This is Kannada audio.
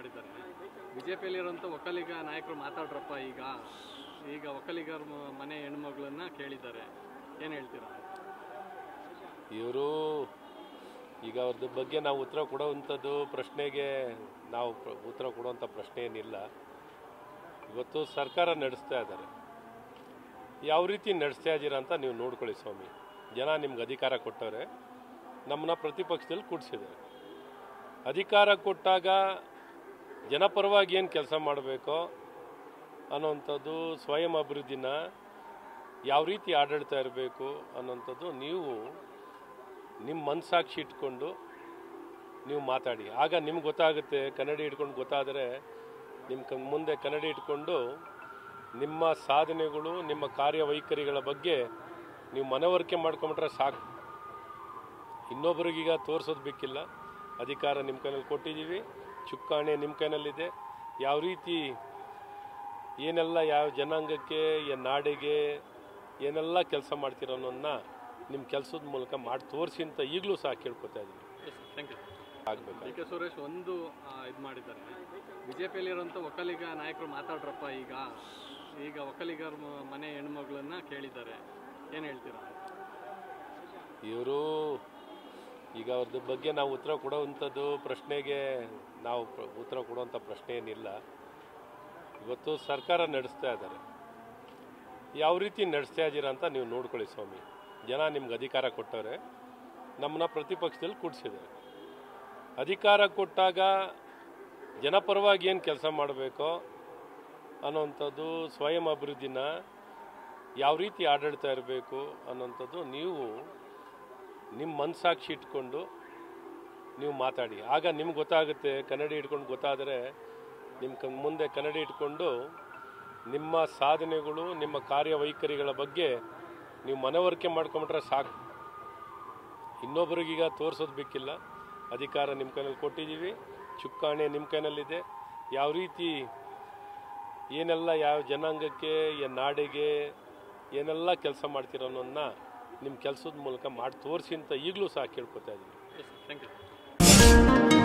ಮಾಡಿದ್ದಾರೆ. ಬಿಜೆಪಿಯಲ್ಲಿರುವಂಥ ಒಕ್ಕಲಿಗ ನಾಯಕರು ಮಾತಾಡ್ರಪ್ಪ ಈಗ ಒಕ್ಕಲಿಗರ ಮನೆ ಹೆಣ್ಮಗಳನ್ನ ಕೇಳಿದ್ದಾರೆ, ಏನು ಹೇಳ್ತೀರಾ? ಇವರು ಈಗ ಅವ್ರದ್ದು ಬಗ್ಗೆ ನಾವು ಉತ್ತರ ಕೊಡುವಂಥದ್ದು ಪ್ರಶ್ನೆಗೆ ನಾವು ಉತ್ತರ ಕೊಡುವಂಥ ಪ್ರಶ್ನೆ ಏನಿಲ್ಲ. ಇವತ್ತು ಸರ್ಕಾರ ನಡೆಸ್ತಾ ಇದ್ದಾರೆ, ಯಾವ ರೀತಿ ನಡೆಸ್ತಾ ಇದ್ದೀರಾ ಅಂತ ನೀವು ನೋಡ್ಕೊಳ್ಳಿ ಸ್ವಾಮಿ. ಜನ ನಿಮ್ಗೆ ಅಧಿಕಾರ ಕೊಟ್ಟವ್ರೆ, ನಮ್ಮನ್ನ ಪ್ರತಿಪಕ್ಷದಲ್ಲಿ ಕೂಡಿಸಿದ್ದಾರೆ. ಅಧಿಕಾರ ಕೊಟ್ಟಾಗ ಜನಪರವಾಗಿ ಏನು ಕೆಲಸ ಮಾಡಬೇಕೋ ಅನ್ನೋವಂಥದ್ದು, ಸ್ವಯಂ ಅಭಿವೃದ್ಧಿನ ಯಾವ ರೀತಿ ಆಡಳಿತ ಇರಬೇಕು ಅನ್ನೋಂಥದ್ದು ನೀವು ನಿಮ್ಮ ಮನಸ್ಸಾಕ್ಷಿ ಇಟ್ಕೊಂಡು ನೀವು ಮಾತಾಡಿ. ಆಗ ನಿಮ್ಗೆ ಗೊತ್ತಾಗುತ್ತೆ. ಕನ್ನಡಿ ಇಟ್ಕೊಂಡು ಗೊತ್ತಾದರೆ ನಿಮ್ಮ ಮುಂದೆ ಕನ್ನಡಿ ಇಟ್ಕೊಂಡು ನಿಮ್ಮ ಸಾಧನೆಗಳು, ನಿಮ್ಮ ಕಾರ್ಯವೈಖರಿಗಳ ಬಗ್ಗೆ ನೀವು ಮನವರಿಕೆ ಮಾಡ್ಕೊಂಬಿಟ್ರೆ ಸಾಕು. ಇನ್ನೊಬ್ಬರಿಗೀಗ ತೋರಿಸೋದು ಬೇಕಿಲ್ಲ. ಅಧಿಕಾರ ನಿಮ್ಮ ಕೈನಲ್ಲಿ ಕೊಟ್ಟಿದ್ದೀವಿ, ಚುಕ್ಕಾಣಿ ನಿಮ್ಮ ಕೈನಲ್ಲಿದೆ. ಯಾವ ರೀತಿ ಏನೆಲ್ಲ ಯಾವ ಜನಾಂಗಕ್ಕೆ, ನಾಡಿಗೆ ಏನೆಲ್ಲ ಕೆಲಸ ಮಾಡ್ತೀರೋ ಅನ್ನೋದನ್ನ ನಿಮ್ಮ ಕೆಲಸದ ಮೂಲಕ ಮಾಡಿ ತೋರಿಸಿ ಅಂತ ಈಗಲೂ ಸಹ ಕೇಳ್ಕೊತಾ ಇದ್ದೀನಿ. ಆಗಬೇಕು. ಡಿ ಕೆ ಸುರೇಶ್ ಒಂದು ಇದು ಮಾಡಿದ್ದಾರೆ. ಬಿಜೆಪಿಯಲ್ಲಿರುವಂಥ ಒಕ್ಕಲಿಗ ನಾಯಕರು ಮಾತಾಡ್ರಪ್ಪ ಈಗ ಒಕ್ಕಲಿಗರ ಮನೆ ಹೆಣ್ಮಗಳನ್ನ ಕೇಳಿದ್ದಾರೆ, ಏನು ಹೇಳ್ತೀರಾ? ಇವರು ಈಗ ಅವ್ರದ್ದು ಬಗ್ಗೆ ನಾವು ಉತ್ತರ ಕೊಡುವಂಥದ್ದು ಪ್ರಶ್ನೆಗೆ ನಾವು ಉತ್ತರ ಕೊಡುವಂಥ ಪ್ರಶ್ನೆ ಏನಿಲ್ಲ. ಇವತ್ತು ಸರ್ಕಾರ ನಡೆಸ್ತಾ ಇದ್ದಾರೆ, ಯಾವ ರೀತಿ ನಡೆಸ್ತಾ ಇದ್ದೀರಾ ಅಂತ ನೀವು ನೋಡ್ಕೊಳ್ಳಿ ಸ್ವಾಮಿ. ಜನ ನಿಮ್ಗೆ ಅಧಿಕಾರ ಕೊಟ್ಟವ್ರೆ, ನಮ್ಮನ್ನ ಪ್ರತಿಪಕ್ಷದಲ್ಲಿ ಕೂಡಿಸಿದ್ದಾರೆ. ಅಧಿಕಾರ ಕೊಟ್ಟಾಗ ಜನಪರವಾಗಿ ಏನು ಕೆಲಸ ಮಾಡಬೇಕೋ ಅನ್ನೋವಂಥದ್ದು, ಸ್ವಯಂ ಅಭಿವೃದ್ಧಿನ ಯಾವ ರೀತಿ ಆಡಳಿತ ಇರಬೇಕು ಅನ್ನೋವಂಥದ್ದು ನೀವು ನಿಮ್ಮ ಮನಸ್ಸಾಕ್ಷಿ ಇಟ್ಕೊಂಡು ನೀವು ಮಾತಾಡಿ. ಆಗ ನಿಮ್ಗೆ ಗೊತ್ತಾಗುತ್ತೆ. ಕನ್ನಡಿ ಇಟ್ಕೊಂಡು ಗೊತ್ತಾದರೆ ನಿಮ್ಮ ಮುಂದೆ ಕನ್ನಡಿ ಇಟ್ಕೊಂಡು ನಿಮ್ಮ ಸಾಧನೆಗಳು, ನಿಮ್ಮ ಕಾರ್ಯವೈಖರಿಗಳ ಬಗ್ಗೆ ನೀವು ಮನವರಿಕೆ ಮಾಡ್ಕೊಂಬಿಟ್ರೆ ಸಾಕು. ಇನ್ನೊಬ್ಬರಿಗೀಗ ತೋರಿಸೋದು ಬೇಕಿಲ್ಲ. ಅಧಿಕಾರ ನಿಮ್ಮ ಕೈನಲ್ಲಿ ಕೊಟ್ಟಿದ್ದೀವಿ, ಚುಕ್ಕಾಣಿ ನಿಮ್ಮ ಕೈನಲ್ಲಿದೆ. ಯಾವ ರೀತಿ ಏನೆಲ್ಲ ಯಾವ ಜನಾಂಗಕ್ಕೆ, ನಾಡಿಗೆ ಏನೆಲ್ಲ ಕೆಲಸ ಮಾಡ್ತೀರೋ ಅನ್ನೋದನ್ನ ನಿಮ್ಮ ಕೆಲಸದ ಮೂಲಕ ಮಾಡಿ ತೋರಿಸಿ ಅಂತ ಈಗಲೂ ಸಹ ಕೇಳ್ಕೊತಾ ಇದ್ದೀನಿ. Thank you.